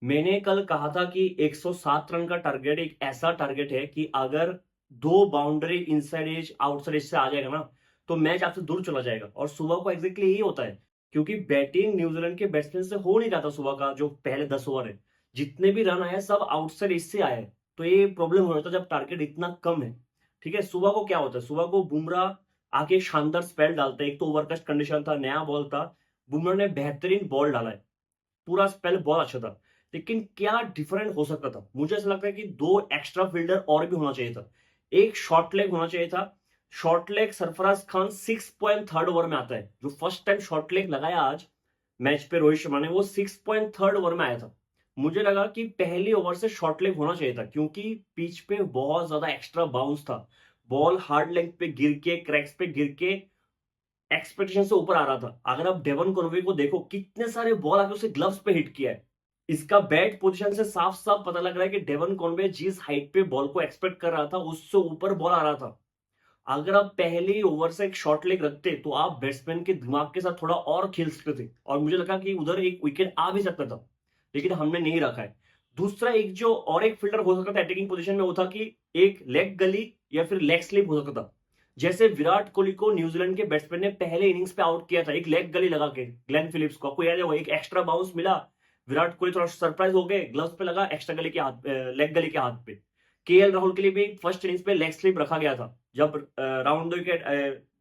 मैंने कल कहा था कि 107 रन का टारगेट एक ऐसा टारगेट है कि अगर दो boundary inside edge outside edge से आ जाएगा ना तो मैच आपसे दूर चला जाएगा। और सुबह को एग्जैक्टली यही होता है क्योंकि बैटिंग न्यूजीलैंड के बैट्समैन से हो नहीं रहा था। सुबह का जो पहले 10 ओवर है, जितने भी रन आए सब आउटसाइड एज से आए। तो ये प्रॉब्लम हो जाता है जब टारगेट इतना कम है। ठीक है, सुबह को क्या होता है, सुबह को बुमराह आके शानदार स्पेल डालता है। एक तो ओवरकस्ट कंडीशन था, नया बॉल था, बुमराह ने बेहतरीन बॉल डाला है, पूरा स्पेल बहुत अच्छा था। लेकिन क्या डिफरेंट हो सकता था, मुझे ऐसा लगता है कि दो एक्स्ट्रा फील्डर और भी होना चाहिए था। एक शॉर्ट लेग होना चाहिए था। Short leg Sarfaraz Khan 6.3 over में आता है। जो फर्स्ट टाइम शॉर्ट लेग लगाया आज मैच पे रोहित शर्मा ने, वो 6.3 ओवर में आया था। मुझे लगा कि पहली ओवर से शॉर्ट लेग होना चाहिए था क्योंकि पिच पे बहुत ज्यादा एक्स्ट्रा बाउंस था। बॉल हार्ड लेग पे गिर के, क्रैक्स पे गिर के एक्सपेक्टेशन से ऊपर आ रहा था। अगर आप डेवन कॉनवे को देखो, कितने सारे बॉल आके उसे ग्लव्स पे हिट किया है। इसका बैट पोजीशन से साफ साफ पता लग रहा है कि डेवन कॉनवे जिस हाइट पे बॉल को एक्सपेक्ट कर रहा था उससे ऊपर बॉल आ रहा था। अगर आप पहले ओवर से एक शॉर्ट लेग रखते तो आप बैट्समैन के दिमाग के साथ थोड़ा और खेल सकते थे और मुझे लगा कि उधर एक विकेट आ भी सकता था, लेकिन हमने नहीं रखा है। दूसरा एक जो और एक फील्डर हो सकता था अटैकिंग पोजीशन में, वो था कि एक लेग गली या फिर लेग स्लिप हो सकता था। जैसे विराट कोहली को न्यूजीलैंड के बैट्समैन ने पहले इनिंग्स पे आउट किया था एक लेग गली लगा के, ग्लेन फिलिप्स को, आपको याद है? वो एक एक्स्ट्रा बाउंस मिला, विराट कोहली थोड़ा सरप्राइज हो गए, ग्लव्स पे लगा, एक्स्ट्रा गली के हाथ, लेग गली के हाथ पे। केएल राहुल के लिए भी फर्स्ट इनिंग्स पे लेग स्लिप रखा गया था जब round the wicket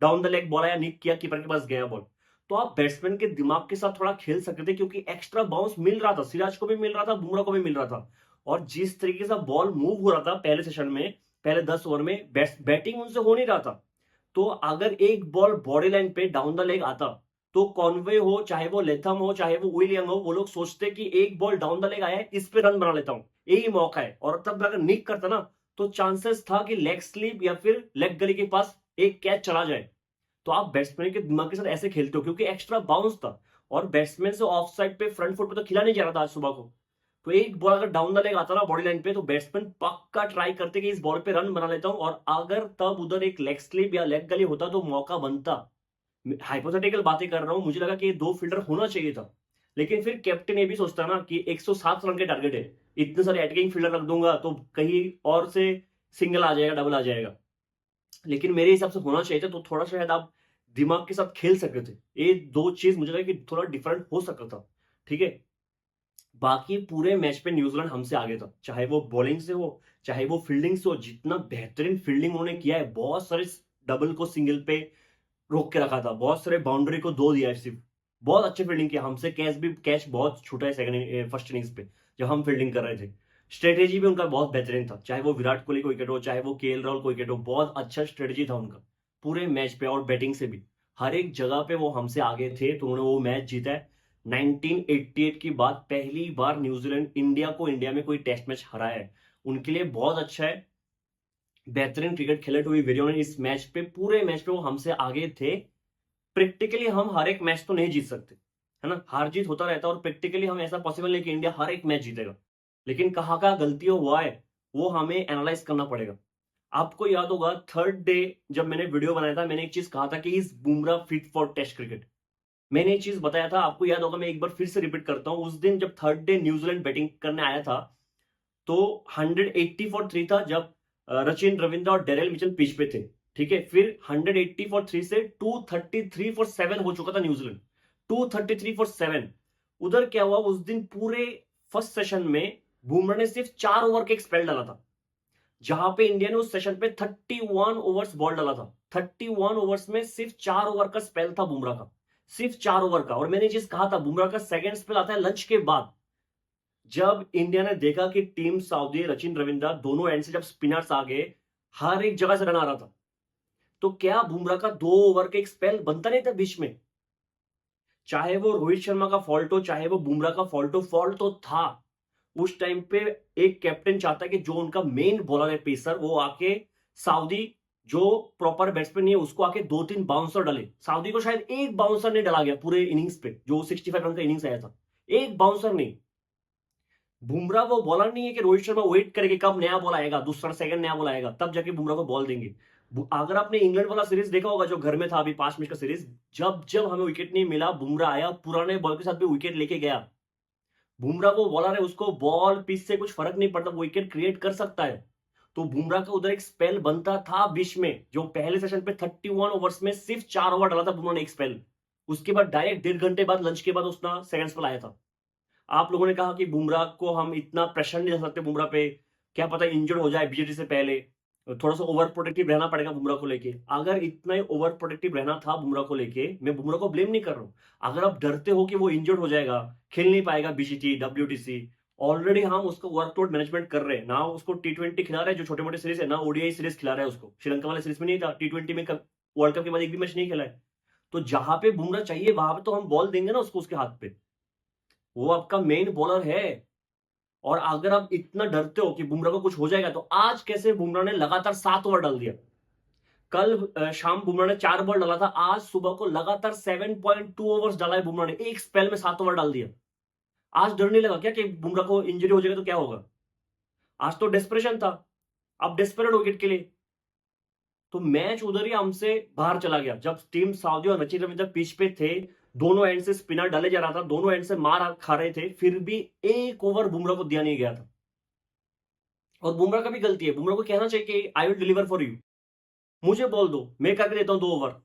down the leg ball आया, निक किया, कीपर के पास गया बॉल। तो आप बैट्समैन के दिमाग के साथ थोड़ा खेल सकते थे क्योंकि एक्स्ट्रा बाउंस मिल रहा था, सिराज को भी मिल रहा था, बुमराह को भी मिल रहा था। और जिस तरीके से बॉल मूव हो रहा था पहले सेशन में, पहले 10 ओवर में बैटिंग उनसे हो नहीं रहा था। तो अगर एक बॉल बॉडी लाइन पे डाउन द लेग आता तो कॉनवे हो, चाहे वो लेथम हो, चाहे वो विलियम हो, वो लोग सोचते कि एक बॉल डाउन द लेग आया है, इस पे रन बना लेता हूं, यही मौका है। और तब अगर निक करता ना तो चांसेस था कि लेग स्लिप या फिर लेग गली के पास एक कैच चला जाए। तो आप बैट्समैन के दिमाग के साथ ऐसे खेलते हो क्योंकि एक्स्ट्रा बाउंस था और बैट्समैन से ऑफ साइड पे फ्रंट फुट पे तो खिला नहीं जा रहा था आज सुबह को। तो एक बॉल अगर डाउन द लेग आता ना बॉडी लाइन पे तो बैट्समैन पक्का ट्राई करते कि इस बॉल पे रन बना लेता हूं, और अगर तब उधर एक लेग स्लिप या लेग गली होता तो मौका बनता। हाइपोथेटिकल बातें कर रहा हूं, मुझे लगा कि ये दो फील्डर होना चाहिए था। लेकिन फिर कैप्टन ये भी सोचता ना कि 107 रन के टारगेट है, इतने सारे अटैकिंग फील्डर रख दूंगा तो कहीं और से सिंगल आ जाएगा, डबल आ जाएगा। लेकिन मेरे हिसाब से होना चाहिए था, तो थोड़ा शायद आप दिमाग के साथ खेल सकते थे। ये दो चीज मुझे लगा कि थोड़ा डिफरेंट हो सकता था। ठीक है, बाकी पूरे मैच पे न्यूजीलैंड हमसे आगे था, चाहे वो बॉलिंग से हो, चाहे वो फील्डिंग से हो। जितना बेहतरीन फील्डिंग उन्होंने किया है, बहुत सारे डबल को सिंगल पे रोक के रखा था, बहुत सारे बाउंड्री को दो दिया है सिर्फ। बहुत अच्छे फील्डिंग किया, हमसे कैच बहुत छूटा है सेकंड फर्स्ट इनिंग्स पे जब हम फील्डिंग कर रहे थे। स्ट्रेटेजी भी उनका बहुत बेहतरीन था, चाहे वो विराट कोहली को विकेट हो, चाहे वो केएल राहुल को विकेट हो, बहुत अच्छा स्ट्रेटेजी था उनका पूरे मैच पे। और बैटिंग से भी हर एक जगह पे वो हमसे आगे थे, तो उन्होंने वो मैच जीता है। 1988 की बात, पहली बार न्यूजीलैंड इंडिया को इंडिया में कोई टेस्ट मैच हराया है, उनके लिए बहुत अच्छा है। बेहतरीन क्रिकेट खेले टू बी वेरी ऑनेस्ट इस मैच पे, पूरे मैच पे वो हमसे आगे थे। प्रैक्टिकली हम हर एक मैच तो नहीं जीत सकते, है ना, हार जीत होता रहता है, और प्रैक्टिकली हम ऐसा पॉसिबल नहीं कि इंडिया हर एक मैच जीतेगा। लेकिन कहाँ कहाँ गलतियां हुआ है वो हमें एनालाइज करना पड़ेगा। आपको याद होगा थर्ड डे जब मैंने वीडियो बनाया था, मैंने एक चीज कहा था कि is Bumrah fit for test cricket, मैंने एक चीज बताया था, आपको याद होगा, मैं एक बार फिर से रिपीट करता हूं। उस दिन जब थर्ड डे न्यूजीलैंड बैटिंग करने आया था तो 180 फॉर 3 था जब रचिन रविंद्र और डेरेल मिचेल पिच पे थे। ठीक है, फिर 180 फॉर 3 से 233 फॉर 7 हो चुका था न्यूजीलैंड, 233 फॉर 7। उधर क्या हुआ उस दिन पूरे फर्स्ट सेशन में, बुमराह ने सिर्फ 4 ओवर के एक स्पेल डाला था, जहां पे इंडिया ने उस सेशन पे 31 ओवर्स बॉल डाला था। 31 ओवर्स में सिर्फ 4 ओवर का स्पेल था बुमराह का, सिर्फ 4 ओवर का। और मैंने चीज कहा था, बुमराह का सेकंड स्पेल आता है लंच के बाद, जब इंडिया ने देखा कि टीम सऊदी, रचिन रविंद्र दोनों एंड से जब स्पिनर्स आ गए, हर एक जगह से रन आ रहा था, तो क्या बुमराह का 2 ओवर का एक स्पेल बनता नहीं था बीच में? चाहे वो रोहित शर्मा का फॉल्ट हो, चाहे वो बुमराह का फॉल्ट हो, फॉल्ट तो था उस टाइम पे। एक कैप्टन चाहता है कि जो उनका मेन बॉलर है पेसर, वो आके सऊदी जो प्रॉपर बैट्समैन नहीं है उसको आके 2-3 बाउंसर डाले। सऊदी को शायद एक बाउंसर नहीं डाला गया पूरे इनिंग्स पे, जो 65 रन का इनिंग्स आया था, एक बाउंसर नहीं। बुमराह वो बॉलर नहीं है कि रोहित शर्मा वेट करेगा कब नया बॉल आएगा, दूसरा सेकंड नया बॉल आएगा तब जाके बुमराह को बॉल देंगे। अगर आपने इंग्लैंड वाला सीरीज देखा होगा जो घर में था अभी 5 मैच का सीरीज, जब जब हमें विकेट नहीं मिला बुमराह आया, पुराने बॉल के साथ भी विकेट लेके गया। बुमराह वो बॉलर है, उसको बॉल पिच से कुछ फर्क नहीं पड़ता, वो विकेट क्रिएट कर सकता है। तो बुमराह का उधर एक स्पेल बनता था बीच में, जो पहले सेशन पे 31 ओवर्स में सिर्फ 4 ओवर डाला था बुमराह ने एक स्पेल। उसके बाद डायरेक्ट 1.5 घंटे बाद लंच के बाद उसने सेकंड स्पेल आया था। आप लोगों ने कहा कि बुमराह को हम इतना प्रेशर नहीं डाल सकते बुमराह पे, क्या पता इंजर्ड हो जाए बीजेटी से पहले, थोड़ा सा ओवर प्रोटेक्टिव रहना पड़ेगा बुमराह को लेके। अगर इतना ओवर प्रोटेक्टिव रहना था बुमराह को लेके, मैं बुमराह को ब्लेम नहीं कर रहा हूं। अगर आप डरते हो कि वो इंजर्ड हो जाएगा, खेल नहीं पाएगा बीजीटी WTC, ऑलरेडी हम उसको वर्कलोड मैनेजमेंट कर रहे हैं ना, उसको T20 खिला रहे हैं जो छोटे मोटे सीरीज है ना, ODI सीरीज खिला रहा है उसको, श्रीलंका वाले सीरीज में नहीं था, T20 में वर्ल्ड कप के बाद एक भी मैच नहीं खेला है। तो जहां पे बुमराह चाहिए वहां पे तो हम बॉल देंगे ना उसको, उसके हाथ पे, वो आपका मेन बॉलर है। और अगर आप इतना डरते हो कि बुमराह को कुछ हो जाएगा, तो आज कैसे बुमराह ने लगातार 7 ओवर डाल दिया। कल शाम बुमराह ने 4 बॉल डाला था, आज सुबह को लगातार 7.2 ओवर्स डाला है बुमराह ने, एक स्पेल में 7 ओवर डाल दिया। आज डर नहीं लगा क्या कि बुमराह को इंजरी हो जाएगा तो क्या होगा? आज तो डेस्परेशन था, अब डेस्परेट विकेट के लिए। तो मैच उधर ही हमसे बाहर चला गया, जब टीम सऊदी और रचित रविंद्र पिच पे थे, दोनों एंड से स्पिनर डाले जा रहा था, दोनों एंड से मार खा रहे थे, फिर भी एक ओवर बुमराह को दिया नहीं गया था। और बुमराह का भी गलती है, बुमराह को कहना चाहिए कि I will deliver for you, मुझे बोल दो, मैं करके देता हूं 2 ओवर।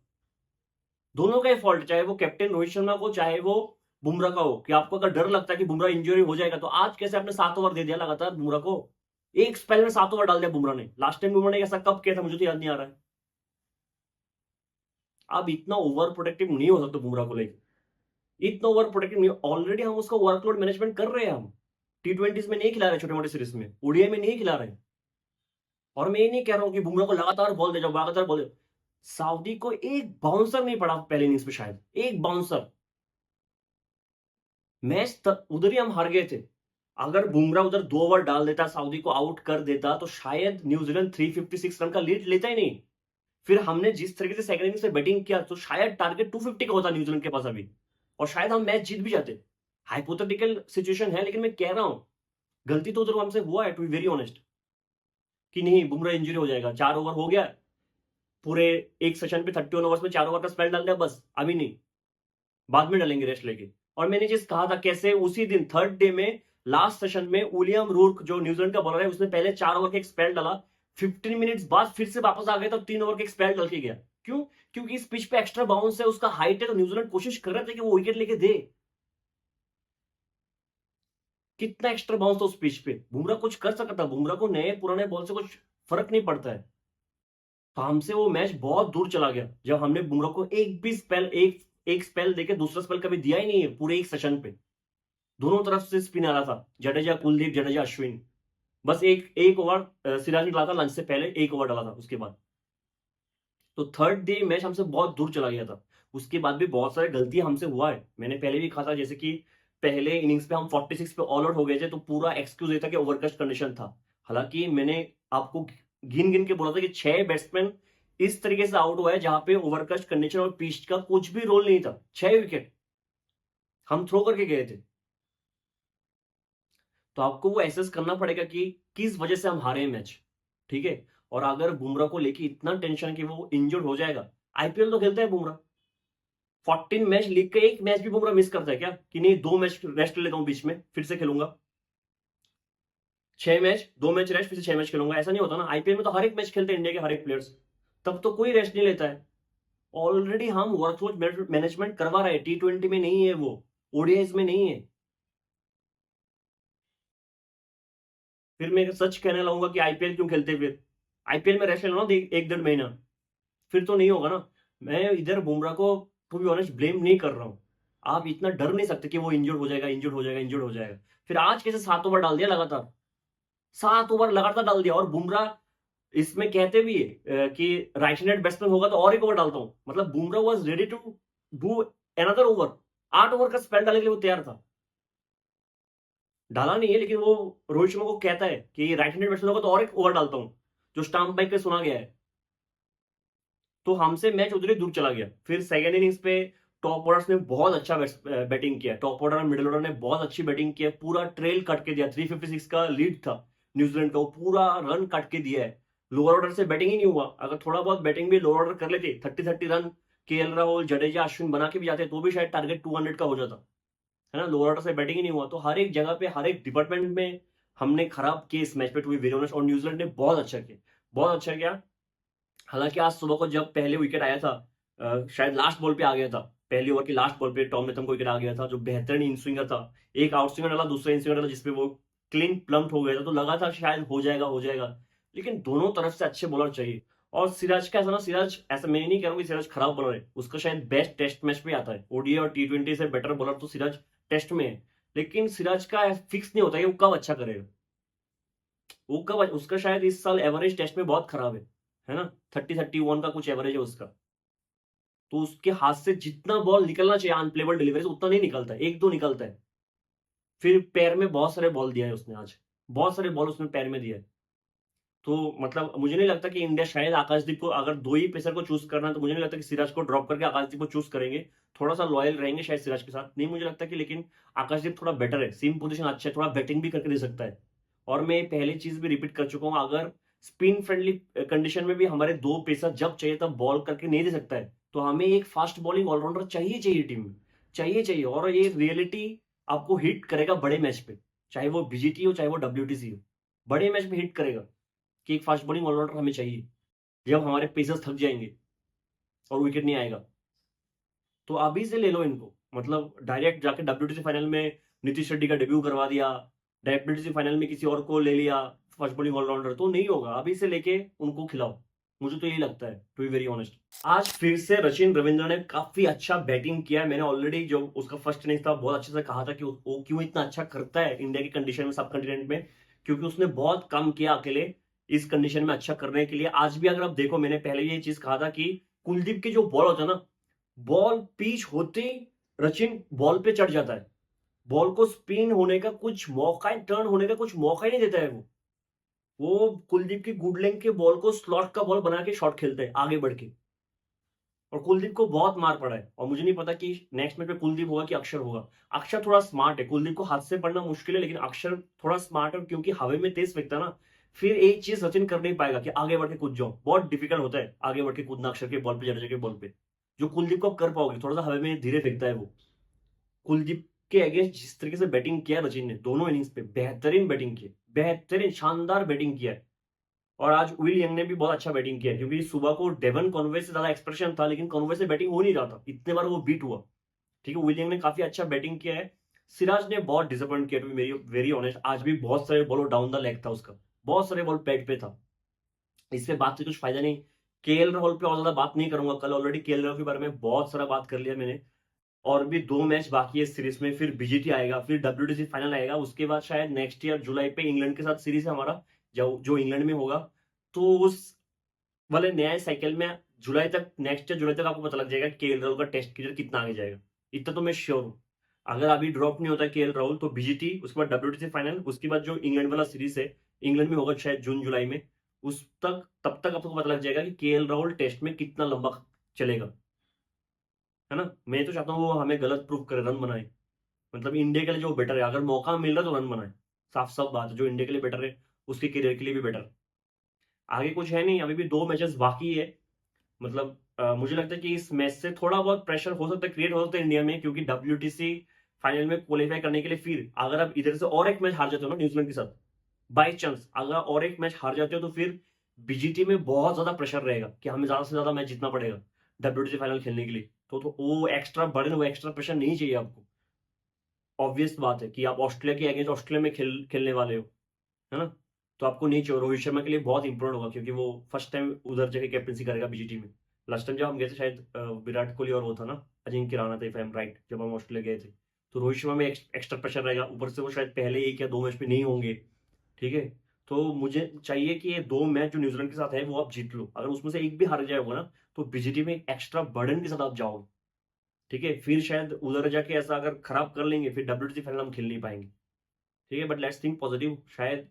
दोनों का फॉल्ट, चाहे वो कैप्टन रोहित शर्मा को, चाहे वो बुमराह का हो, कि आपको अगर डर लगता है कि बुमराह इंजरी हो जाएगा, तो आज कैसे आपने 7 ओवर दे दिया लगातार बुमराह को? एक स्पेल में 7 ओवर डाल दिया बुमराह ने। लास्ट टाइम बुमराह ने ऐसा कब किया था, मुझे तो याद नहीं आ रहा है। अब इतना ओवर प्रोटेक्टिव नहीं हो सकता बुमराह को लेकर, इतना ओवर प्रोटेक्टिव नहीं। ऑलरेडी हम उसका वर्कलोड मैनेजमेंट कर रहे हैं, हम T20 में नहीं खिला रहे, छोटे मोटे सीरीज में, ODI में नहीं खिला रहे। और मैं ये नहीं कह रहा हूं कि बुमराह को लगातार बॉल दे जाओ, लगातार बॉल दे। सऊदी को एक बाउंसर नहीं पड़ा पहले इनिंग्स में, शायद एक बाउंसर। मैच उधर ही हम हार गए थे। अगर बुमराह उधर 2 ओवर डाल देता, सऊदी को आउट कर देता, तो शायद न्यूजीलैंड 356 रन का लीड लेता ही नहीं। फिर हमने जिस तरीके से सेकंड इनिंग्स में बैटिंग किया, तो शायद टारगेट 250 का होता न्यूजीलैंड के पास अभी, और शायद हम मैच जीत भी जाते। हाइपोथेटिकल सिचुएशन है, लेकिन मैं कह रहा हूं गलती तो उधर हमसे हुआ है, टू बी वेरी ऑनेस्ट, कि नहीं बुमराह इंजरी हो जाएगा, 4 ओवर हो गया पूरे एक सेशन पे, 31 ओवर्स में 4 ओवर का स्पेल डाल दिया, बस अभी नहीं, बाद में डालेंगे रेस्ट लेके। और मैंने जिस कहा था कैसे उसी दिन थर्ड डे में लास्ट सेशन में विलियम रूर्क जो न्यूजीलैंड का बॉलर है, उसने पहले 4 ओवर का एक स्पेल डाला, 15 मिनट्स बाद फिर से वापस आ गया, तो 3 ओवर का एक स्पेल डाल के गया। क्यों? क्योंकि इस पिच पे एक्स्ट्रा बाउंस है, उसका हाइट है, तो न्यूजीलैंड कोशिश कर रहे थे कि वो विकेट लेके दे। कितना एक्स्ट्रा बाउंस था उस पिच पे, बुमराह कुछ कर सकता था, बुमराह को नए पुराने बॉल से कुछ फर्क नहीं पड़ता है। तो हमसे वो मैच बहुत दूर चला गया, जब हमने बुमराह को एक भी स्पेल, एक स्पेल देके दूसरा स्पेल कभी दिया ही नहीं है पूरे एक सेशन पे। दोनों तरफ से स्पिन आ रहा था, जडेजा, कुलदीप, जडेजा, अश्विन। बस एक एक ओवर सिराज ने डाला था, लंच से पहले एक ओवर डाला था उसके बाद। तो थर्ड डे मैच हमसे बहुत दूर चला गया था। उसके बाद भी बहुत सारी गलतियां हमसे हुआ है, मैंने पहले भी कहा था, जैसे कि पहले इनिंग्स पे हम 46 पे ऑल आउट हो गए थे, तो पूरा एक्सक्यूज ये था कि ओवरकस्ट कंडीशन था। हालांकि मैंने आपको गिन गिन के बोला था कि 6 बैट्समैन इस तरीके से आउट हुआ है जहां पे ओवरकस्ट कंडीशन और पिच का कुछ भी रोल नहीं था, 6 विकेट हम थ्रो करके गए थे। तो आपको वो एसेस करना पड़ेगा कि किस वजह से हम हारे हैं मैच, ठीक है। और अगर बुमराह को लेके इतना टेंशन कि वो इंजर्ड हो जाएगा, IPL तो खेलता है बुमराह, 14 मैच लीग का एक मैच भी बुमराह मिस करता है क्या, कि नहीं 2 मैच रेस्ट लेता हूं बीच में फिर से खेलूंगा, 6 मैच 2 मैच रेस्ट फिर से 6 मैच खेलूंगा, ऐसा नहीं होता ना। IPL में तो हर एक मैच खेलते हैं इंडिया के हर एक प्लेयर्स, तब तो कोई रेस्ट नहीं लेता है। ऑलरेडी हम वर्कलोड मैनेजमेंट करवा रहे हैं, T20 में नहीं है वो, ODIs में नहीं है। फिर मैं सच कहने लगूंगा कि IPL क्यों खेलते, फिर IPL में रेस्ट ले लो ना 1-1.5 महीना, फिर तो नहीं होगा ना। मैं इधर बुमराह को टू बी ऑनेस्ट ब्लेम नहीं कर रहा हूं। आप इतना डर नहीं सकते कि वो इंजर्ड हो जाएगा, इंजर्ड हो जाएगा, इंजर्ड हो जाएगा। फिर आज कैसे 7 ओवर डाल दिया लगातार, 7 ओवर लगातार डाल दिया। और बुमराह इसमें कहते भी है कि राइट हैंडेड बैट्समैन होगा तो और एक ओवर डालता हूं, मतलब Bumrah was ready to do another over, 8 over का स्पेल डालने के लिए वो तैयार था। डाला नहीं है, लेकिन वो रोहित शर्मा को कहता है कि राइट हैंडेड बैट्समैन होगा तो और एक ओवर डालता हूं, जो स्टाम्प बाइक पे सुना गया है। तो हमसे मैच उधर ही दूर चला गया। फिर सेकेंड इनिंग्स पे टॉप ऑर्डर्स ने बहुत अच्छा बैटिंग किया, टॉप ऑर्डर और मिडिल ऑर्डर ने बहुत अच्छी बैटिंग किया, पूरा ट्रेल कट के दिया, 356 का लीड था न्यूजीलैंड का, वो पूरा रन कट के दिया है। लोअर ऑर्डर से बैटिंग ही नहीं हुआ, अगर थोड़ा बहुत बैटिंग भी लोअर ऑर्डर कर लेते, 30-30 रन KL राहुल, जडेजा, अश्विन बना के भी जाते, तो भी शायद टारगेट 200 का हो जाता। है ना, लोअर ऑर्डर से बैटिंग ही नहीं हुआ। तो हर एक जगह पे, हर एक डिपार्टमेंट में हमने खराब किए इस मैच पे, टू बी वेरी ऑनेस्ट। और न्यूजीलैंड ने बहुत अच्छा किया, बहुत अच्छा किया। हालांकि आज सुबह को जब पहले विकेट आया था, शायद लास्ट बॉल पे आ गया था, पहली ओवर की लास्ट बॉल पे टॉम लेथम को विकेट आ गया था, जो बेहतरीन इन स्विंगर था। एक आउट स्विंगर डाला, दूसरा इन स्विंगर डाला, जिसपे वो क्लीन प्लम्प हो गया था। तो लगा था शायद हो जाएगा, हो जाएगा। लेकिन दोनों तरफ से अच्छे बॉलर चाहिए। और सिराज का ऐसा ना, सिराज ऐसा मैं नहीं कह रहा हूँ कि सिराज खराब बॉलर है, उसका शायद बेस्ट टेस्ट मैच पे आता है। ओडीआई और T20 से बेटर बॉलर तो सिराज टेस्ट में है। लेकिन सिराज का फिक्स नहीं होता कि वो कब अच्छा करेगा। वो कब, उसका शायद इस साल एवरेज टेस्ट में बहुत खराब है ना, 30-31 का कुछ एवरेज है उसका। तो उसके हाथ से जितना बॉल निकलना चाहिए अनप्लेबल डिलीवरी से, उतना नहीं निकलता है, एक दो निकलता है। फिर पैर में बहुत सारे बॉल दिया है उसने आज, बहुत सारे बॉल उसने पैर में दिया है। तो मतलब मुझे नहीं लगता कि इंडिया शायद आकाशदीप को, अगर दो ही पेसर को चूज करना है, तो मुझे नहीं लगता कि सिराज को ड्रॉप करके आकाशदीप को चूज करेंगे। थोड़ा सा लॉयल रहेंगे शायद सिराज के साथ, नहीं मुझे लगता कि। लेकिन आकाशदीप थोड़ा बेटर है, सेम पोजीशन अच्छा है, थोड़ा बैटिंग भी करके दे सकता है। और मैं पहली चीज भी रिपीट कर चुका हूं, अगर स्पिन फ्रेंडली कंडीशन में भी हमारे दो पेसर जब चाहिए तब बॉल करके नहीं दे सकता है, तो हमें एक फास्ट बॉलिंग ऑलराउंडर चाहिए, चाहिए टीम में, चाहिए चाहिए। और ये रियलिटी आपको हिट करेगा बड़े मैच पे, चाहे वो बीजीटी हो चाहे वो WTC हो, बड़े मैच में हिट करेगा कि एक फास्ट बॉलिंग ऑलराउंडर हमें चाहिए। जब हमारे पेसर्स थक जाएंगे और विकेट नहीं आएगा, तो अभी से ले लो इनको। मतलब डायरेक्ट जाके WTC फाइनल में नीतीश रेड्डी का डेब्यू करवा दिया, WTC फाइनल में किसी और को ले लिया फास्ट बॉलिंग ऑलराउंडर, तो नहीं होगा। अभी से लेके उनको खिलाओ, मुझे तो यही लगता है, टू बी वेरी ऑनेस्ट। आज फिर से सचिन रविंद्र ने काफी अच्छा बैटिंग किया है। मैंने ऑलरेडी जो उसका फर्स्ट इनिंग्स था बहुत अच्छे से कहा था कि वो क्यों इतना अच्छा करता है इंडिया की कंडीशन में, सब कंटिनेंट में, क्योंकि उसने बहुत कम किया अकेले इस कंडीशन में अच्छा करने के लिए। आज भी अगर आप देखो, मैंने पहले ये चीज कहा था कि कुलदीप के जो बॉल होता है ना, बॉल पिच होते ही सचिन बॉल पे चढ़ जाता है, बॉल को स्पिन होने का कुछ मौका, टर्न होने का कुछ मौका ही नहीं देता है वो कुलदीप की गुड लेंथ के बॉल को स्लॉट का बॉल बना के शॉट खेलते हैं आगे बढ़ के। और कुलदीप को बहुत मार पड़ा है, और मुझे नहीं पता कि नेक्स्ट मैच में कुलदीप होगा कि अक्षर होगा। अक्षर थोड़ा स्मार्ट है, कुलदीप को हाथ से पढ़ना मुश्किल है, लेकिन अक्षर थोड़ा स्मार्ट है, क्योंकि हवा में तेज फेंकता है ना। फिर एक चीज सचिन कर नहीं पाएगा कि आगे बढ़ के कूद जाओ, बहुत डिफिकल्ट होता है आगे बढ़ के कूदना अक्षर के बॉल पे, जडेजा के बॉल पे। जो कुलदीप को आप कर पाओगे, थोड़ा सा हवा में धीरे फेंकता है वो। कुलदीप के अगेंस्ट जिस तरीके से बैटिंग किया सचिन ने दोनों इनिंग्स पे, बेहतरीन बैटिंग की, बेहतरीन शानदार बैटिंग किया है। और आज विल यंग ने भी बहुत अच्छा बैटिंग किया, क्योंकि सुबह को डेवन कॉनवे से ज्यादा एक्सप्रेशन था, लेकिन कॉनवे से बैटिंग हो नहीं रहा था, इतने बार वो बीट हुआ। ठीक है, विल यंग ने काफी अच्छा बैटिंग किया है। सिराज ने बहुत डिसअपॉइंट किया, टू बी मेरी वेरी ऑनेस्ट। आज भी बहुत सारे बॉल डाउन द लेग था उसका, बहुत सारे बॉल पैड पे था। इस पे बात से कुछ फायदा नहीं। केएल राहुल पे और ज्यादा बात नहीं करूंगा, कल ऑलरेडी केएल राहुल के बारे में बहुत सारा बात कर लिया मैंने। और भी दो मैच बाकी है सीरीज में, फिर बीजीटी आएगा, फिर WTC फाइनल आएगा, उसके बाद शायद नेक्स्ट ईयर जुलाई पे इंग्लैंड के साथ सीरीज है हमारा, जो जो इंग्लैंड में होगा। तो उस वाले नए साइकिल में जुलाई तक, नेक्स्ट ईयर जुलाई तक आपको पता लग जाएगा कि केएल राहुल का टेस्ट क्रिकेट कितना आगे जाएगा। इतना तो मैं श्योर हूँ। अगर अभी ड्रॉप नहीं होता केएल राहुल, तो बीजीटी, उसके बाद WTC फाइनल, उसके बाद जो इंग्लैंड वाला सीरीज है, इंग्लैंड में होगा शायद जून जुलाई में, उस तक, तब तक आपको पता लग जाएगा कि केएल राहुल टेस्ट में कितना लंबा चलेगा। है ना, मैं तो चाहता हूँ वो हमें गलत प्रूफ करे, रन बनाए। मतलब इंडिया के लिए जो बेटर है, अगर मौका मिल रहा है तो रन बनाए। साफ साफ बात है, जो इंडिया के लिए बेटर है उसके करियर के लिए भी बेटर। आगे कुछ है नहीं, अभी भी दो मैचेस बाकी है। मतलब मुझे लगता है कि इस मैच से थोड़ा बहुत प्रेशर हो सकता है, क्रिएट हो सकता है इंडिया में, क्योंकि WTC फाइनल में क्वालिफाई करने के लिए, फिर अगर आप इधर से और एक मैच हार जाते हो ना न्यूजीलैंड के साथ, बाई चांस अगर और एक मैच हार जाते हो, तो फिर बीजीटी में बहुत ज्यादा प्रेशर रहेगा कि हमें ज्यादा से ज्यादा मैच जीतना पड़ेगा WTC फाइनल खेलने के लिए। तो वो एक्स्ट्रा बर्डन, वो एक्स्ट्रा प्रेशर नहीं चाहिए आपको। ऑब्वियस बात है कि आप ऑस्ट्रेलिया के अगेंस्ट ऑस्ट्रेलिया में खेलने वाले हो, है ना। तो आपको नहीं चाहिए, रोहित शर्मा के लिए बहुत इंपॉर्टेंट होगा, क्योंकि वो फर्स्ट टाइम उधर जाके कैप्टनसी करेगा बीजीटी में। लास्ट टाइम जब हम गए थे शायद विराट कोहली और वो था ना, अजिंक्य रहाणे थे, इफ आई एम राइट, जब हम ऑस्ट्रेलिया गए थे। तो रोहित शर्मा में एक्स्ट्रा प्रेशर रहेगा, ऊपर से वो शायद पहले एक या दो मैच में नहीं होंगे। ठीक है, तो मुझे चाहिए कि ये दो मैच जो न्यूजीलैंड के साथ है वो आप जीत लो। अगर उसमें से एक भी हार जाएगा ना, तो बीजीटी में एक्स्ट्रा बर्डन के साथ आप जाओगे। ठीक है, फिर शायद उधर जाके ऐसा अगर खराब कर लेंगे, फिर WTC फाइनल हम खेल नहीं पाएंगे। ठीक है, बट लेट्स थिंक पॉजिटिव। शायद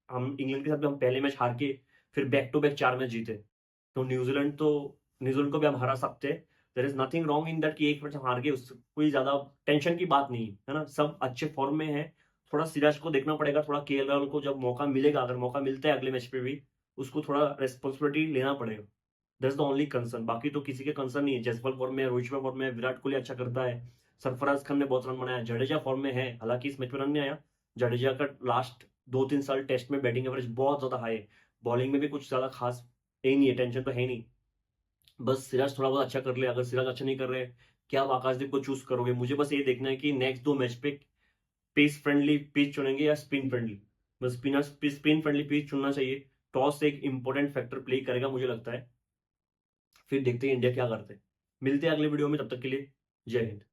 हम इंग्लैंड के साथ भी हम पहले मैच हार के फिर बैक टू बैक चार मैच जीते, तो न्यूजीलैंड को भी हम हरा सकते हैं। There is nothing wrong in that कि एक मैच हम हार गए, उससे कोई ज्यादा टेंशन की बात नहीं है ना, सब अच्छे फॉर्म में है। थोड़ा सिराज को देखना पड़ेगा, थोड़ा केएल राहुल को जब मौका मिलेगा, अगर मौका मिलता है अगले मैच पे भी, उसको थोड़ा रेस्पॉन्सिबिलिटी लेना पड़ेगा। दैट्स द ओनली कंसर्न, बाकी तो किसी के कंसर्न नहीं है। जयसवाल फॉर्म में है, रोहित शर्मा फॉर्म में है, विराट कोहली अच्छा करता है, सरफराज खान ने बहुत रन बनाया, जडेजा फॉर्म में है, हालांकि इस मैच में रन नहीं आया। जडेजा का लास्ट 2-3 साल टेस्ट में बैटिंग एवरेज बहुत ज्यादा हाई है, बॉलिंग में भी कुछ ज्यादा खास है ही नहीं है, टेंशन तो है ही नहीं। बस सिराज थोड़ा बहुत अच्छा कर ले, अगर सिराज अच्छा नहीं कर रहे, क्या आप आकाशदीप को चूज करोगे? मुझे बस ये देखना है कि नेक्स्ट 2 मैच पे पेस फ्रेंडली पिच चुनेंगे या स्पिन फ्रेंडली। बस स्पिन फ्रेंडली पिच चुनना चाहिए। टॉस एक इंपॉर्टेंट फैक्टर प्ले करेगा मुझे लगता है। फिर देखते हैं इंडिया क्या करते हैं। मिलते हैं अगले वीडियो में, तब तक के लिए जय हिंद।